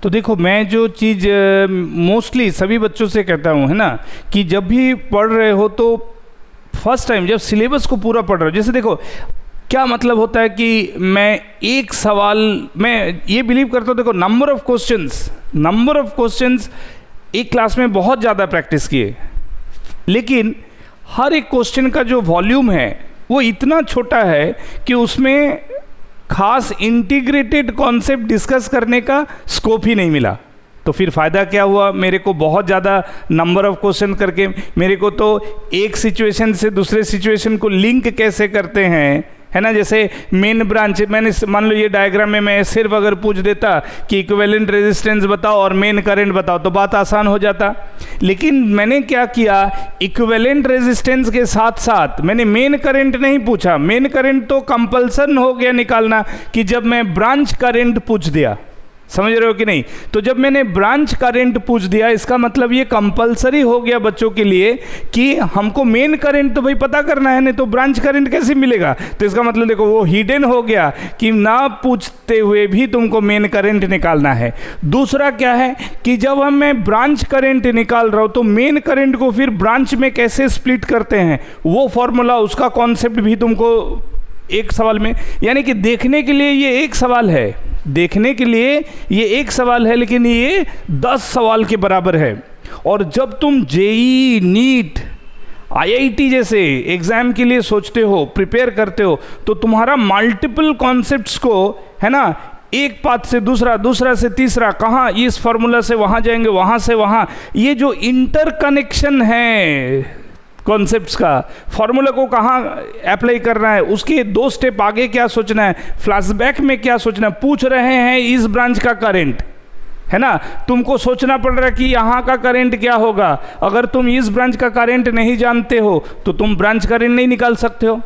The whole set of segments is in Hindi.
तो देखो, मैं जो चीज़ मोस्टली सभी बच्चों से कहता हूँ, है ना, कि जब भी पढ़ रहे हो तो फर्स्ट टाइम जब सिलेबस को पूरा पढ़ रहे हो, जैसे देखो क्या मतलब होता है कि मैं एक सवाल, मैं ये बिलीव करता हूँ, देखो नंबर ऑफ क्वेश्चंस एक क्लास में बहुत ज़्यादा प्रैक्टिस किए, लेकिन हर एक क्वेश्चन का जो वॉल्यूम है वो इतना छोटा है कि उसमें खास इंटीग्रेटेड कॉन्सेप्ट डिस्कस करने का स्कोप ही नहीं मिला। तो फिर फ़ायदा क्या हुआ? मेरे को बहुत ज़्यादा नंबर ऑफ क्वेश्चन करके मेरे को तो एक सिचुएशन से दूसरे सिचुएशन को लिंक कैसे करते हैं, है ना, जैसे मेन ब्रांच, मैंने मान लो ये डायग्राम में मैं सिर्फ अगर पूछ देता कि इक्विवेलेंट रेजिस्टेंस बताओ और मेन करंट बताओ तो बात आसान हो जाता। लेकिन मैंने क्या किया, इक्विवेलेंट रेजिस्टेंस के साथ साथ मैंने मेन करंट नहीं पूछा। मेन करंट तो कंपल्सन हो गया निकालना कि जब मैं ब्रांच करंट पूछ दिया, समझ रहे हो कि नहीं? तो जब मैंने ब्रांच करंट पूछ दिया, इसका मतलब ये कंपलसरी हो गया बच्चों के लिए कि हमको मेन करंट तो भाई पता करना है, नहीं तो ब्रांच करंट कैसे मिलेगा? तो इसका मतलब देखो वो हिडन हो गया कि ना पूछते हुए भी तुमको मेन करंट निकालना है। दूसरा क्या है कि जब मैं ब्रांच करंट निकाल रहा हूँ तो मेन करंट को फिर ब्रांच में कैसे स्प्लिट करते हैं, वो फॉर्मूला, उसका कॉन्सेप्ट भी तुमको एक सवाल में, यानी कि देखने के लिए ये एक सवाल है, देखने के लिए ये एक सवाल है, लेकिन ये 10 सवाल के बराबर है। और जब तुम जेई, नीट, आईआईटी जैसे एग्जाम के लिए सोचते हो, प्रिपेयर करते हो, तो तुम्हारा मल्टीपल कॉन्सेप्ट्स को, है ना, एक पाथ से दूसरा, दूसरा से तीसरा, कहाँ इस फॉर्मूला से वहाँ जाएंगे, वहाँ से वहाँ, ये जो इंटरकनेक्शन है कॉन्सेप्ट्स का, फॉर्मूला को कहाँ अप्लाई करना है, उसके 2 स्टेप आगे क्या सोचना है, फ्लैशबैक में क्या सोचना है। पूछ रहे हैं इस ब्रांच का करंट, है ना, तुमको सोचना पड़ रहा है कि यहाँ का करंट क्या होगा। अगर तुम इस ब्रांच का करंट नहीं जानते हो तो तुम ब्रांच करंट नहीं निकाल सकते हो।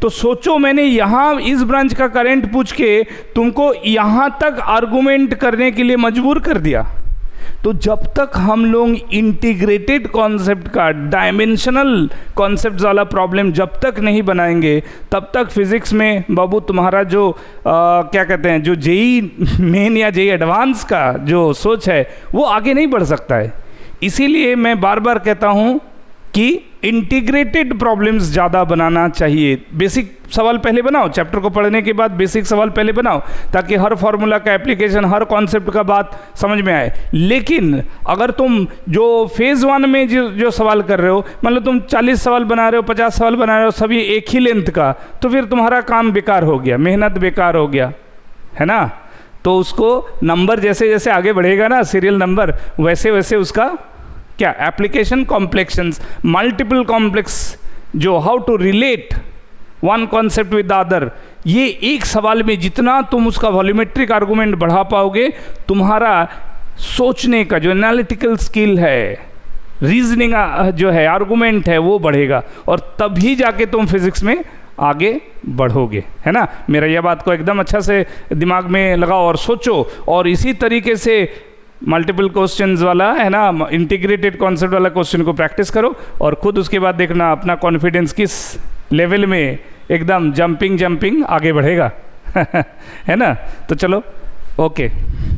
तो सोचो, मैंने यहाँ इस ब्रांच का करंट पूछ के तुमको यहाँ तक आर्गुमेंट करने के लिए मजबूर कर दिया। तो जब तक हम लोग इंटीग्रेटेड कॉन्सेप्ट का, डायमेंशनल कॉन्सेप्ट वाला प्रॉब्लम जब तक नहीं बनाएंगे, तब तक फिजिक्स में बाबू तुम्हारा जो क्या कहते हैं, जो जेई मेन या जेई एडवांस का जो सोच है वो आगे नहीं बढ़ सकता है। इसीलिए मैं बार बार कहता हूँ कि इंटीग्रेटेड प्रॉब्लम्स ज़्यादा बनाना चाहिए। बेसिक सवाल पहले बनाओ, चैप्टर को पढ़ने के बाद बेसिक सवाल पहले बनाओ, ताकि हर फॉर्मूला का एप्लीकेशन, हर कॉन्सेप्ट का बात समझ में आए। लेकिन अगर तुम जो फेज़ 1 में जो सवाल कर रहे हो, मतलब तुम 40 सवाल बना रहे हो, 50 सवाल बना रहे हो, सभी एक ही लेंथ का, तो फिर तुम्हारा काम बेकार हो गया, मेहनत बेकार हो गया, है ना। तो उसको नंबर जैसे जैसे आगे बढ़ेगा ना, सीरियल नंबर, वैसे वैसे उसका क्या एप्लीकेशन, कॉम्प्लेक्शंस, मल्टीपल कॉम्प्लेक्स, जो how to relate one concept with the other, ये एक सवाल में जितना तुम उसका वॉल्यूमेट्रिक आर्गूमेंट बढ़ा पाओगे, तुम्हारा सोचने का जो एनालिटिकल स्किल है, रीजनिंग जो है, आर्गूमेंट है, वो बढ़ेगा, और तभी जाके तुम फिजिक्स में आगे बढ़ोगे, है ना। मेरा यह बात को एकदम अच्छा से दिमाग में लगाओ और सोचो, और इसी तरीके से मल्टीपल क्वेश्चंस वाला, है ना, इंटीग्रेटेड कॉन्सेप्ट वाला क्वेश्चन को प्रैक्टिस करो, और खुद उसके बाद देखना अपना कॉन्फिडेंस किस लेवल में एकदम जंपिंग आगे बढ़ेगा है ना। तो चलो, ओके।